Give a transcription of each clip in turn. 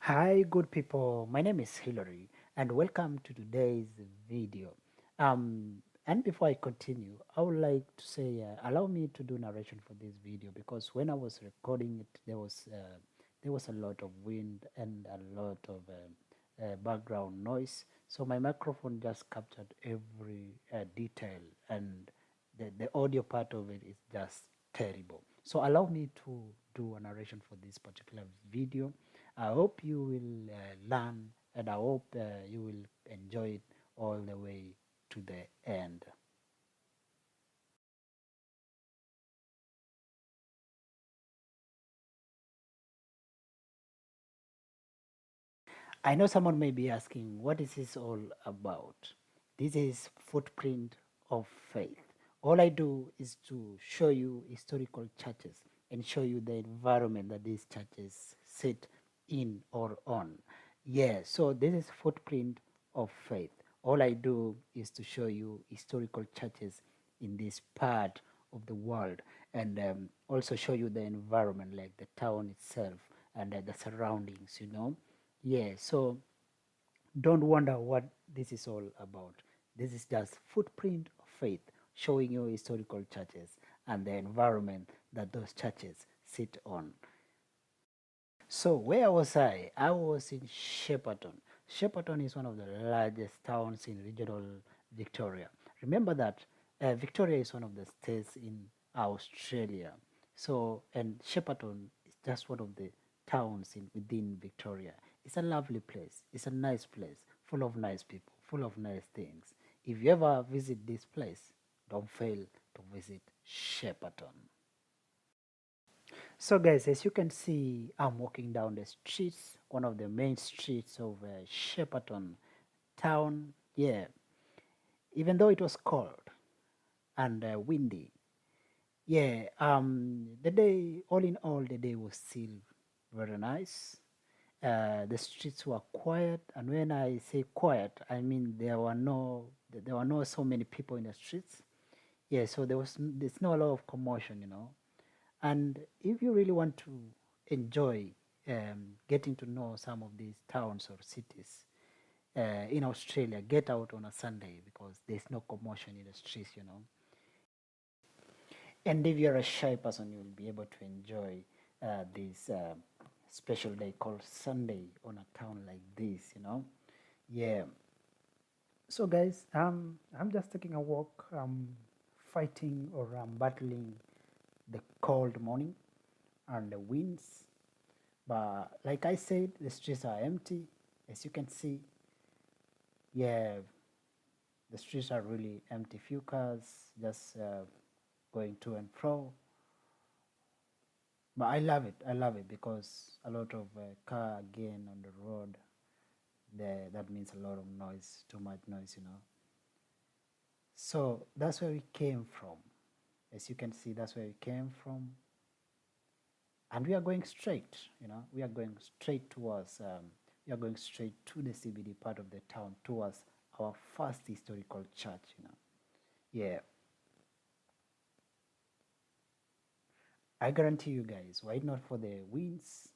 Hi, good people. My name is Hilary, and welcome to today's video. And before I continue, I would like to say, allow me to do narration for this video because when I was recording it, there was a lot of wind and a lot of background noise. So my microphone just captured every detail, and the audio part of it is just terrible. So allow me to do a narration for this particular video. I hope you will learn, and I hope you will enjoy it all the way to the end. I know someone may be asking, what is this all about? This is Footprint of Faith. All I do is to show you historical churches and show you the environment that these churches sit in or on. Yeah, so this is Footprint of Faith. All I do is to show you historical churches in this part of the world and also show you the environment, like the town itself and the surroundings. Yeah, so don't wonder what this is all about. This is just Footprint of Faith, showing you historical churches and the environment that those churches sit on. So where was I? I was in Shepparton. Shepparton is one of the largest towns in regional Victoria. Remember that Victoria is one of the states in Australia. So, and Shepparton is just one of the towns within Victoria. It's a lovely place. It's a nice place, full of nice people, full of nice things. If you ever visit this place, don't fail to visit Shepparton. So guys, as you can see, I'm walking down the streets, one of the main streets of Shepparton town. Yeah, even though it was cold and windy. Yeah, the day, all in all, the day was still very nice. The streets were quiet, and when I say quiet, I mean there were no so many people in the streets. Yeah, so there's not a lot of commotion. And if you really want to enjoy getting to know some of these towns or cities in Australia, get out on a Sunday because there's no commotion in the streets. And if you're a shy person, you'll be able to enjoy this special day called Sunday on a town like this. Yeah. So guys, I'm just taking a walk. I'm fighting or I'm battling the cold morning and the winds. But like I said, the streets are empty. As you can see, yeah, the streets are really empty. Few cars just going to and fro. But I love it. I love it because a lot of car again on the road. That means a lot of noise, too much noise. So that's where we came from. As you can see, that's where we came from. And we are going straight. We are going straight towards, we are going straight to the CBD part of the town towards our first historical church. Yeah, I guarantee you guys, why not for the winds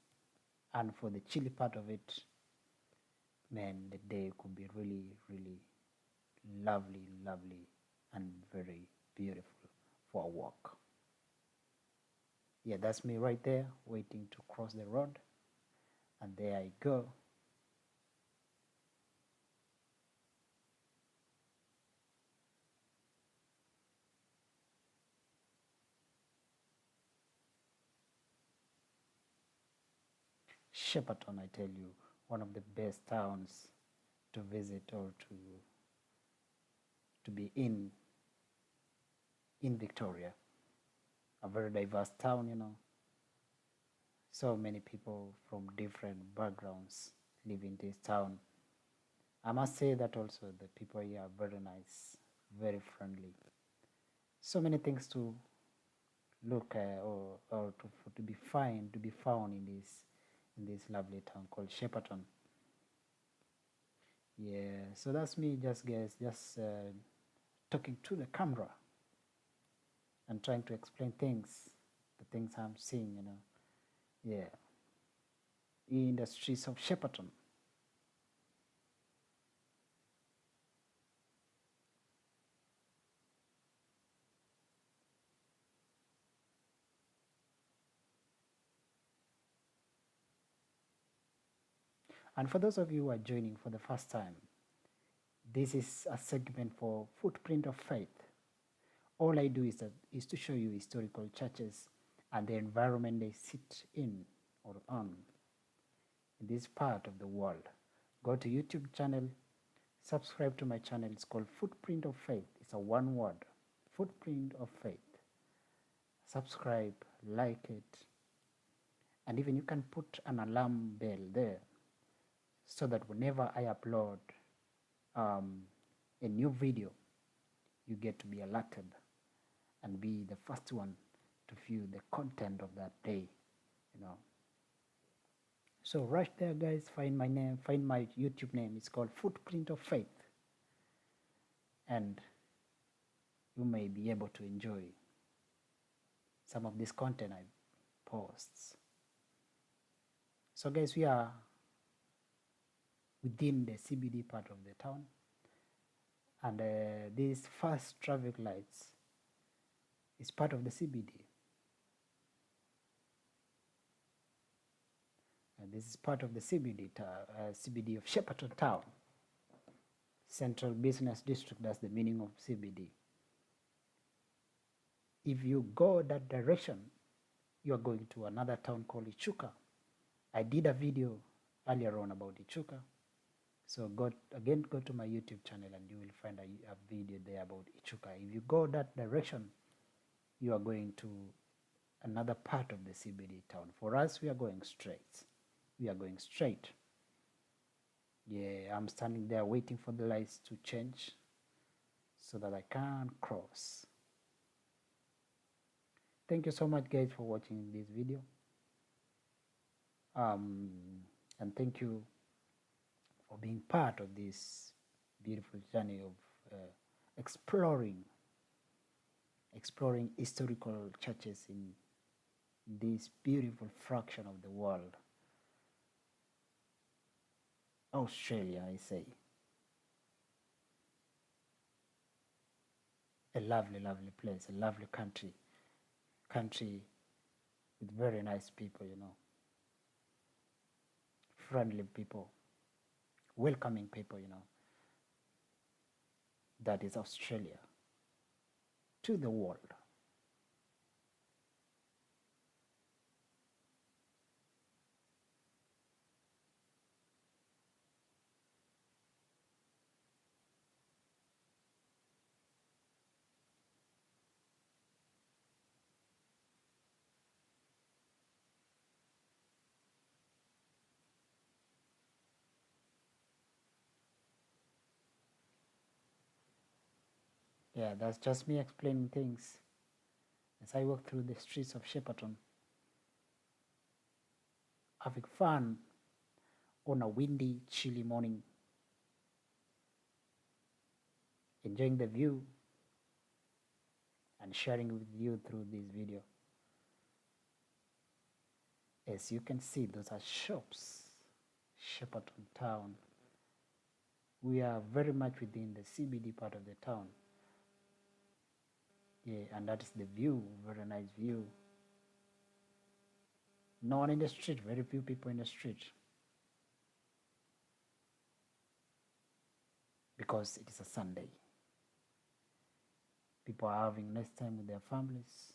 and for the chilly part of it, man, the day could be really, really lovely, lovely, and very beautiful for a walk. Yeah, that's me right there waiting to cross the road. And there I go. Shepparton, I tell you, one of the best towns to visit or to be in Victoria. A very diverse town. So many people from different backgrounds live in this town. I must say that also the people here are very nice, very friendly. So many things to look or to be found in this lovely town called Shepparton. Yeah, so that's me, just guys, just talking to the camera and trying to explain the things I'm seeing. Yeah, in the streets of Shepparton. And for those of you who are joining for the first time, this is a segment for Footprint of Faith. All I do is to show you historical churches and the environment they sit in or on in this part of the world. Go to YouTube channel, subscribe to my channel. It's called Footprint of Faith. It's a one word, Footprint of Faith. Subscribe, like it, and even you can put an alarm bell there so that whenever I upload a new video, you get to be alerted and be the first one to view the content of that day, So right there, guys, find my name, find my YouTube name. It's called Footprint of Faith. And you may be able to enjoy some of this content I post. So guys, we are within the CBD part of the town. And these fast traffic lights is part of the CBD. And this is part of the CBD of Shepparton Town. Central Business District, that's the meaning of CBD. If you go that direction, you are going to another town called Ichuka. I did a video earlier on about Ichuka. So go to my YouTube channel and you will find a video there about Ichuka. If you go that direction, you are going to another part of the CBD town. For us, we are going straight. We are going straight. Yeah, I'm standing there waiting for the lights to change so that I can cross. Thank you so much, guys, for watching this video. And thank you for being part of this beautiful journey of exploring historical churches in this beautiful fraction of the world. Australia, I say. A lovely, lovely place, a lovely country with very nice people, friendly people, welcoming people, That is Australia to the world. Yeah, that's just me explaining things as I walk through the streets of Shepparton, having fun on a windy, chilly morning, enjoying the view and sharing with you through this video. As you can see, those are shops, Shepparton town. We are very much within the CBD part of the town. Yeah, and that is the view, very nice view. No one in the street, very few people in the street. Because it is a Sunday. People are having nice time with their families.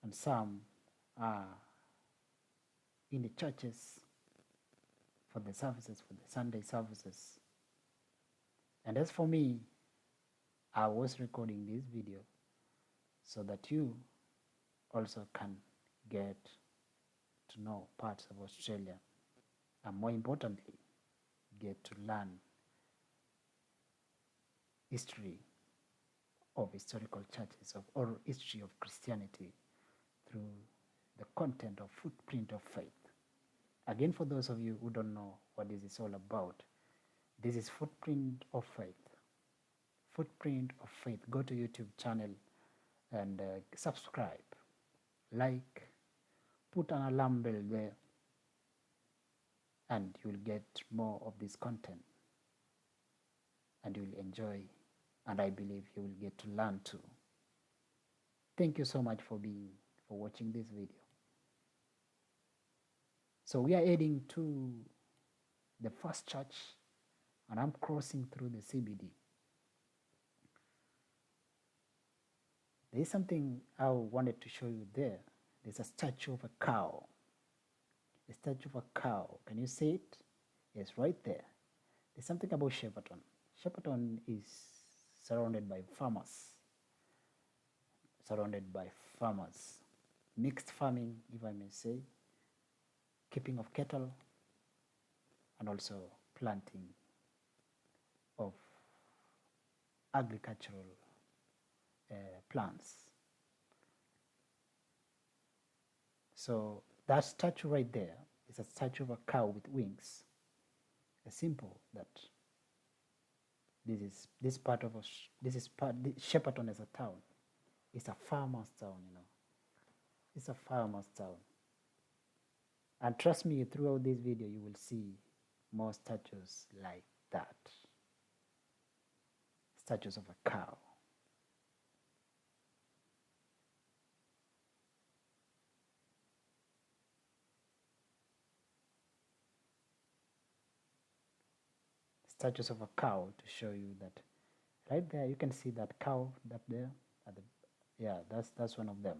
And some are in the churches for the services, for the Sunday services. And as for me, I was recording this video so that you also can get to know parts of Australia, and more importantly, get to learn history of historical churches or history of Christianity through the content of Footprint of Faith. Again, for those of you who don't know what this is all about, this is Footprint of Faith. Footprint of Faith. Go to YouTube channel and subscribe, like, put an alarm bell there and you will get more of this content, and you will enjoy, and I believe you will get to learn too. Thank you so much for watching this video. So we are heading to the first church, and I'm crossing through the CBD. There is something I wanted to show you there. There's a statue of a cow. A statue of a cow. Can you see it? Yes, right there. There's something about Shepparton. Shepparton is surrounded by farmers. Mixed farming, if I may say. Keeping of cattle, and also planting of agricultural plants. So that statue right there is a statue of a cow with wings. A symbol that Shepparton as a town. It's a farmer's town, you know. It's a farmer's town. And trust me, throughout this video, you will see more statues like that. Statues of a cow. Statues of a cow to show you that right there you can see that cow up there at the, yeah, that's one of them.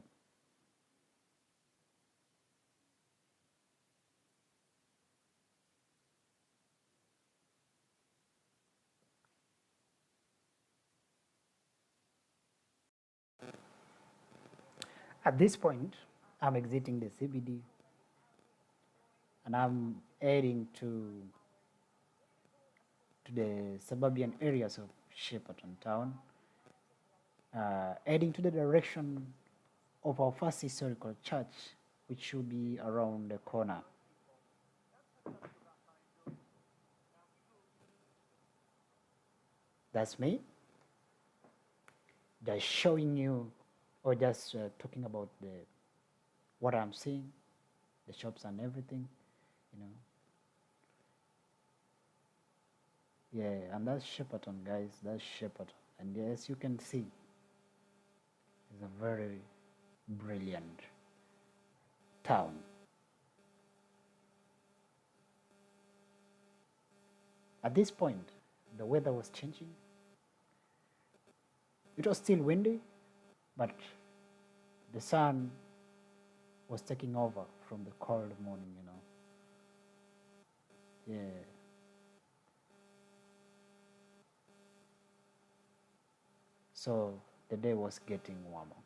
At this point, I'm exiting the CBD and I'm heading to the suburban areas of Shepparton town, heading to the direction of our first historical church, which should be around the corner. That's me, just showing you, or just talking about what I'm seeing, the shops and everything, you know. Yeah, and that's Shepparton, guys. That's Shepparton, and as you can see, it's a very brilliant town. At this point, the weather was changing. It was still windy, but the sun was taking over from the cold morning, you know. Yeah. So the day was getting warmer.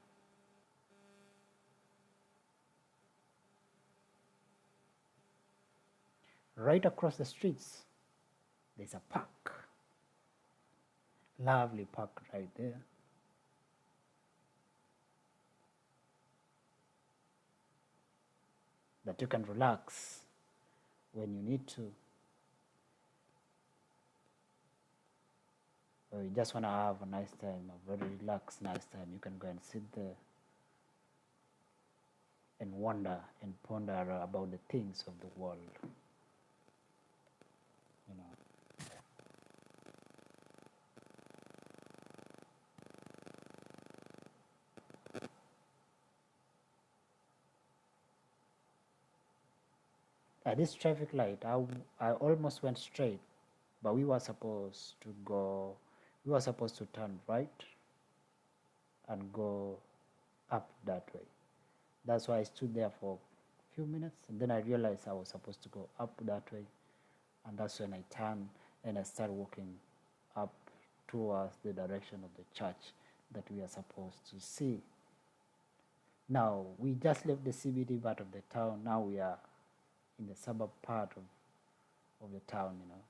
Right across the streets, there's a park. Lovely park right there. That you can relax when you need to. Or you just want to have a nice time, a very relaxed, nice time. You can go and sit there and wonder and ponder about the things of the world. You know. At this traffic light, I almost went straight, but we were supposed to turn right and go up that way. That's why I stood there for a few minutes, and then I realized I was supposed to go up that way, and that's when I turned and I started walking up towards the direction of the church that we are supposed to see. Now, we just left the CBD part of the town. Now we are in the suburb part of the town, you know.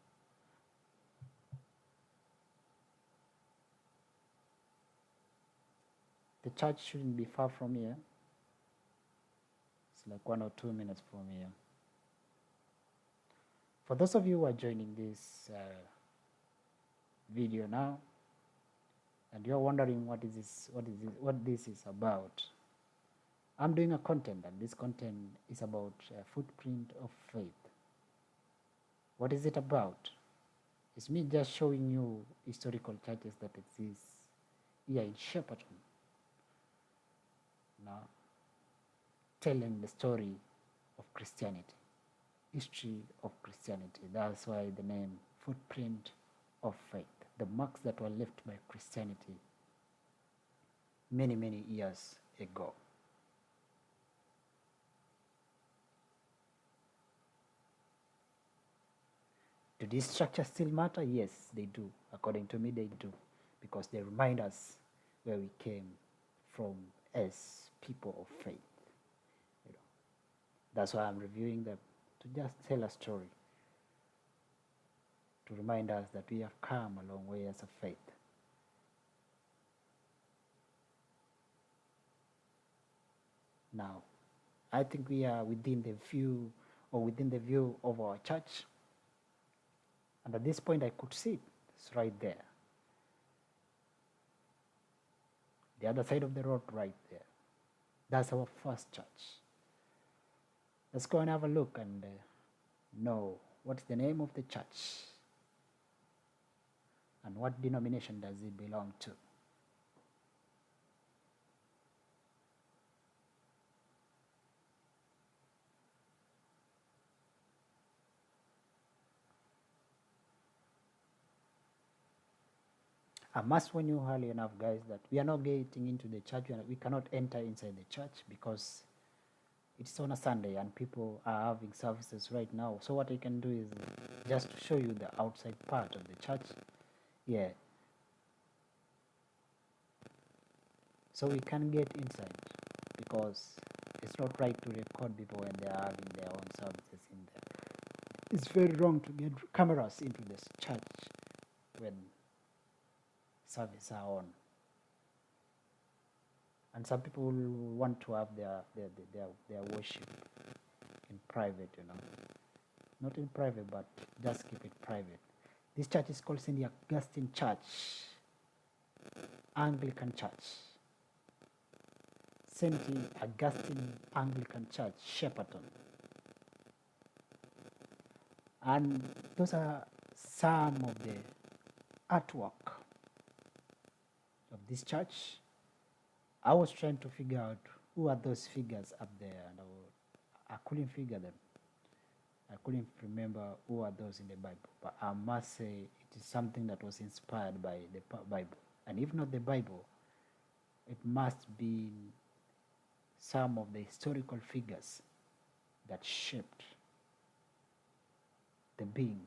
The church shouldn't be far from here. It's like 1 or 2 minutes from here. For those of you who are joining this video now, and you're wondering what this is about, I'm doing a content, and this content is about footprint of faith. What is it about? It's me just showing you historical churches that exist here in Shepparton. Now, telling the story of Christianity, history of Christianity. That's why the name Footprint of Faith, the marks that were left by Christianity many, many years ago. Do these structures still matter? Yes, they do. According to me, they do, because they remind us where we came from as people of faith. That's why I'm reviewing them, to just tell a story, to remind us that we have come a long way as a faith. Now, I think we are within the view of our church. And at this point, I could see it. It's right there. The other side of the road, right there. That's our first church. Let's go and have a look and know what's the name of the church and what denomination does it belong to. I must warn you early enough, guys, that we are not getting into the church. We cannot enter inside the church because it's on a Sunday and people are having services right now. So what I can do is just to show you the outside part of the church. Yeah. So we can get inside, because it's not right to record people when they are having their own services in there. It's very wrong to get cameras into this church when services are on. And some people want to have their worship in private, Not in private, but just keep it private. This church is called St. Augustine Church, Anglican Church. St. Augustine Anglican Church, Shepparton. And those are some of the artwork of this church. I was trying to figure out who are those figures up there, and I couldn't figure them. I couldn't remember who are those in the Bible, but I must say it is something that was inspired by the Bible. And if not the Bible, it must be some of the historical figures that shaped the being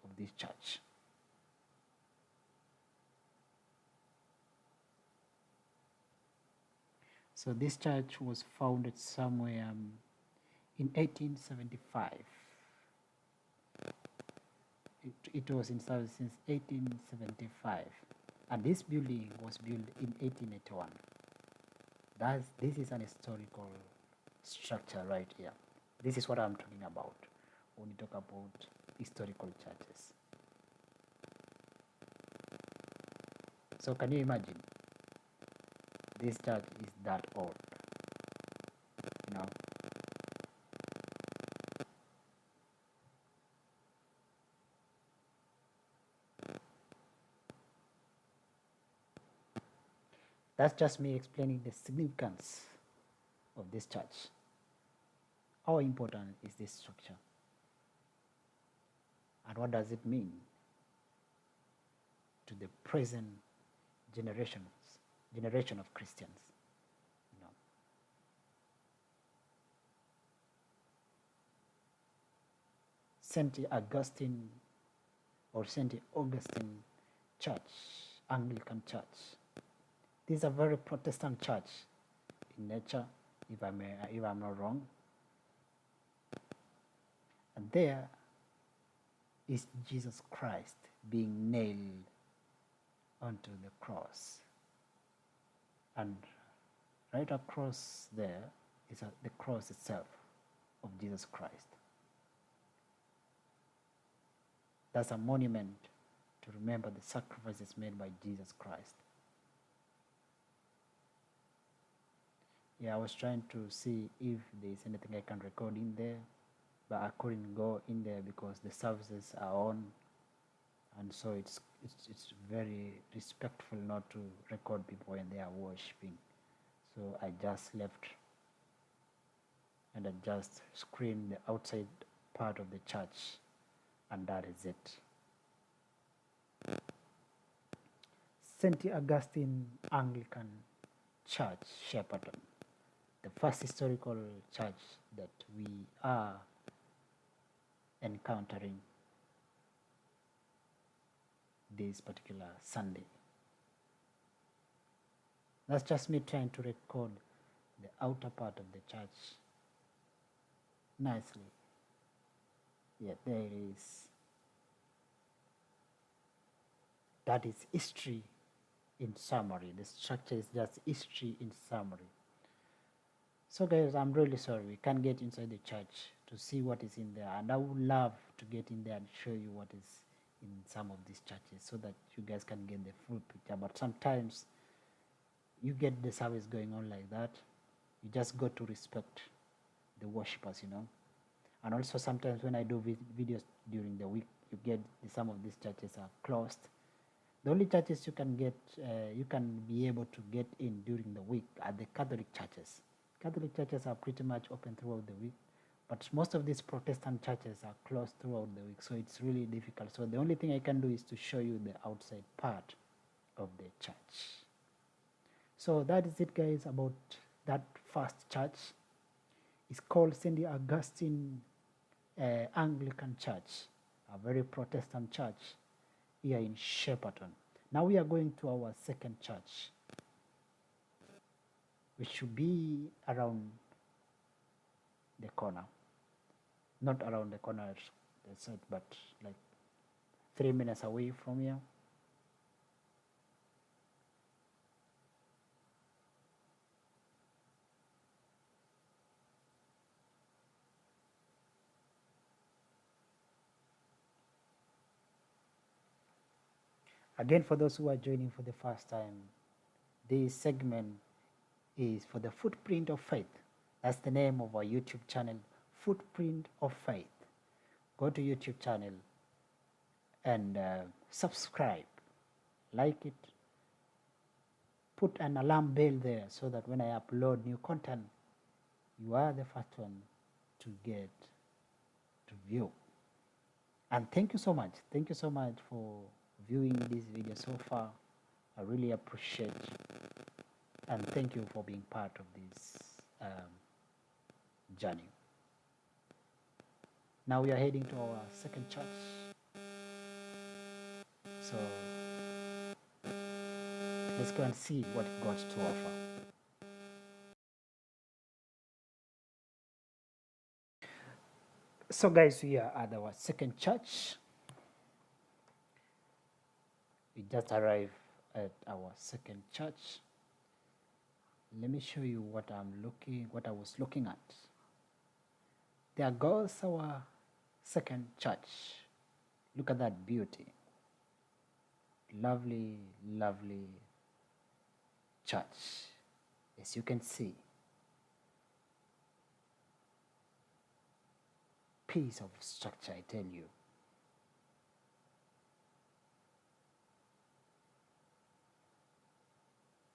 of this church. So this church was founded somewhere in 1875. It was in service since 1875, and this building was built in 1881. This is an historical structure right here. This is what I'm talking about when we talk about historical churches. So can you imagine? This church is that old, That's just me explaining the significance of this church. How important is this structure? And what does it mean to the present generation of Christians? St. Augustine or St. Augustine Church, Anglican Church. This is a very Protestant church in nature, if I'm not wrong. And there is Jesus Christ being nailed onto the cross. And right across there is the cross itself of Jesus Christ. That's a monument to remember the sacrifices made by Jesus Christ. Yeah, I was trying to see if there's anything I can record in there. but I couldn't go in there because the services are on, and so it's very respectful not to record people when they are worshiping. So I just left and I just screened the outside part of the church, and that is it. St. Augustine Anglican Church, Shepparton, the first historical church that we are encountering this particular Sunday. That's just me trying to record the outer part of the church nicely. Yeah, there it is. That is history in summary. The structure is just history in summary. So guys, I'm really sorry we can't get inside the church to see what is in there, and I would love to get in there and show you what is in some of these churches so that you guys can get the full picture. But sometimes you get the service going on like that, you just got to respect the worshippers, you know. And also sometimes when I do videos during the week, you get some of these churches are closed. The only churches you can get, you can be able to get in during the week are the Catholic churches. Catholic churches are pretty much open throughout the week, but most of these Protestant churches are closed throughout the week, so it's really difficult. So the only thing I can do is to show you the outside part of the church. So that is it, guys, about that first church. It's called St. Augustine Anglican Church, a very Protestant church here in Shepparton. Now we are going to our second church, which should be around the corner. Not around the corner, but like 3 minutes away from here. Again, for those who are joining for the first time, this segment is for the Footprint of Faith. That's the name of our YouTube channel, Footprint of Faith. Go to YouTube channel and subscribe, like it, put an alarm bell there so that when I upload new content, you are the first one to get to view. And thank you so much. Thank you so much for viewing this video so far. I really appreciate it. And thank you for being part of this journey. Now we are heading to our second church. So let's go and see what it got to offer. So guys, we are at our second church. We just arrived at our second church. Let me show you what I was looking at. There goes our second church. Look at that beauty. Lovely, lovely church, as you can see. Piece of structure, I tell you.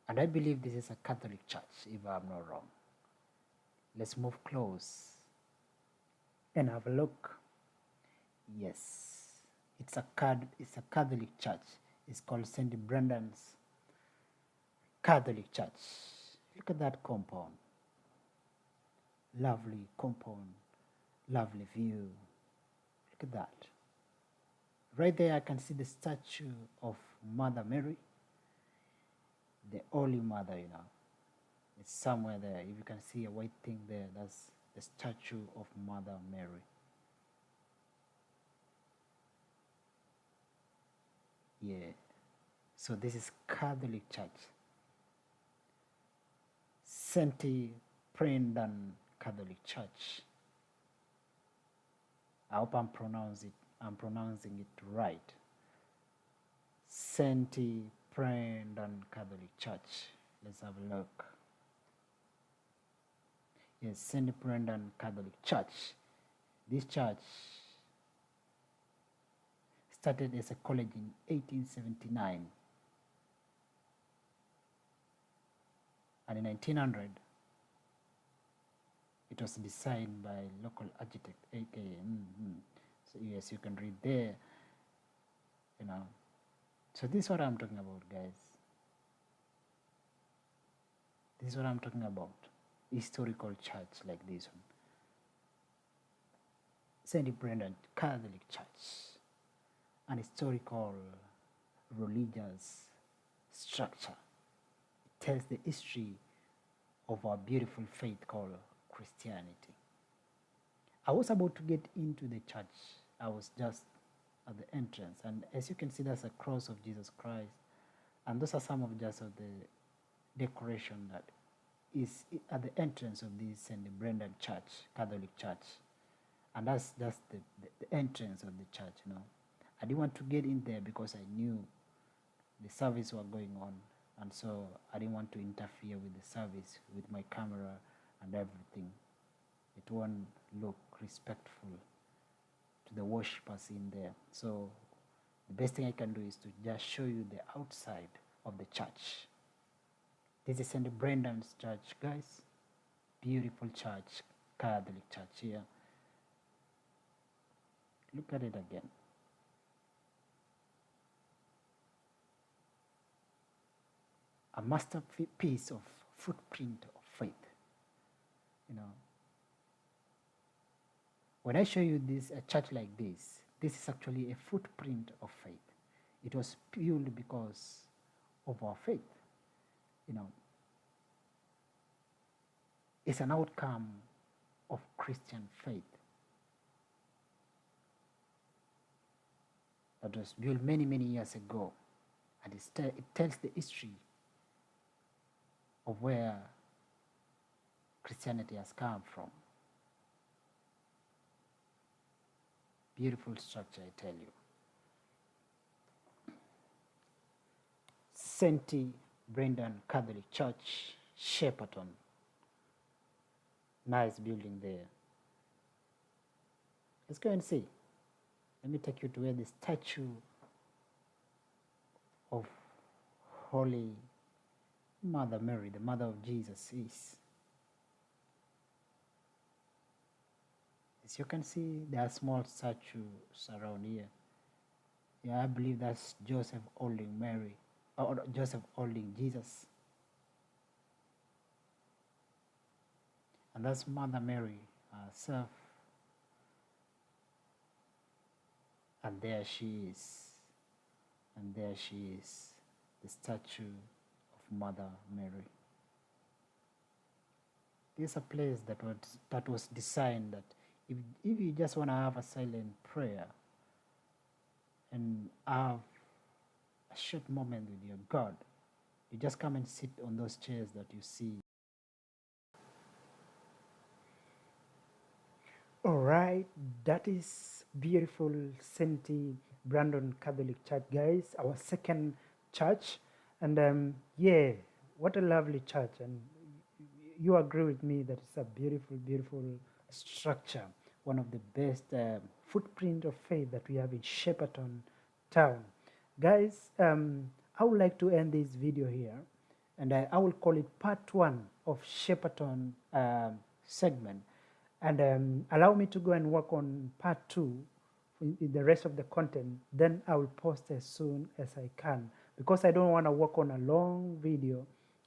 And I believe this is a Catholic church, if I'm not wrong. Let's move close and have a look. Yes, it's a Catholic church. It's called St. Brendan's Catholic Church. Look at that compound. Lovely compound, lovely view. Look at that. Right there I can see the statue of Mother Mary, the Holy Mother, you know. It's somewhere there. If you can see a white thing there, that's the statue of Mother Mary. Yeah. So this is Catholic Church. St. Brendan Catholic Church. I hope I'm pronouncing it right. St. Brendan Catholic Church. Let's have a look. Yes, St. Brendan Catholic Church. This church started as a college in 1879, and in 1900 it was designed by local architect, aka So yes, you can read there, you know. So this is what I'm talking about, guys. This is what I'm talking about. Historical church like this one. St. Brendan Catholic Church. An historical religious structure. It tells the history of our beautiful faith called Christianity. I was about to get into the church. I was just at the entrance, and as you can see, there's a cross of Jesus Christ, and those are some of just of the decoration that is at the entrance of this St. Brendan Church, Catholic Church, and that's just the entrance of the church. You know, I didn't want to get in there because I knew the service were going on, and so I didn't want to interfere with the service with my camera and everything. It won't look respectful to the worshippers in there. So the best thing I can do is to just show you the outside of the church. This is St. Brendan's church, guys. Beautiful church, Catholic church here. Look at it again. A masterpiece of footprint of faith. You know, when I show you this, a church like this is actually a footprint of faith. It was purely because of our faith. You know, it's an outcome of Christian faith that was built many, many years ago. And it tells the history of where Christianity has come from. Beautiful structure, I tell you. St. Brendan Catholic Church, Shepparton. Nice building there. Let's go and see. Let me take you to where the statue of Holy Mother Mary, the mother of Jesus, is. As you can see, there are small statues around here. Yeah, I believe that's Joseph holding Mary, or Joseph holding Jesus. And that's Mother Mary herself. And there she is. And there she is, the statue of Mother Mary. There's a place that was designed that if you just want to have a silent prayer and have a short moment with your God, you just come and sit on those chairs that you see. All right, that is beautiful St. Brendan Catholic Church, guys, our second church. And yeah, what a lovely church. And you agree with me that it's a beautiful, beautiful structure. One of the best footprint of faith that we have in Shepparton town. Guys, I would like to end this video here. And I will call it part 1 of Shepparton segment. And allow me to go and work on part 2 in the rest of the content. Then I will post as soon as I can, because I don't want to work on a long video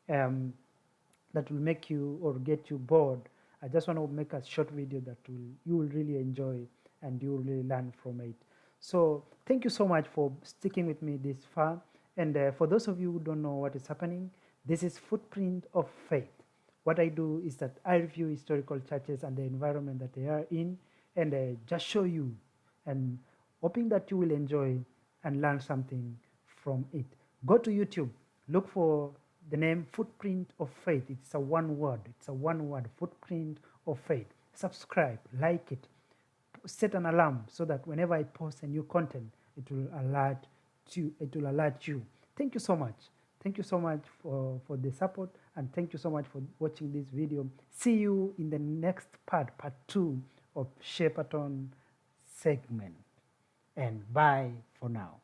that will make you or get you bored. I just want to make a short video that you will really enjoy and you will really learn from it. So thank you so much for sticking with me this far. And for those of you who don't know what is happening, this is Footprint of Faith. What I do is that I review historical churches and the environment that they are in, and just show you, and hoping that you will enjoy and learn something from it. Go to YouTube, look for the name Footprint of Faith. It's a one word. It's a one word, Footprint of Faith. Subscribe, like it, set an alarm so that whenever I post a new content, it will alert you. Thank you so much. Thank you so much for the support, and thank you so much for watching this video. See you in the next part 2 of Shepparton segment. And bye for now.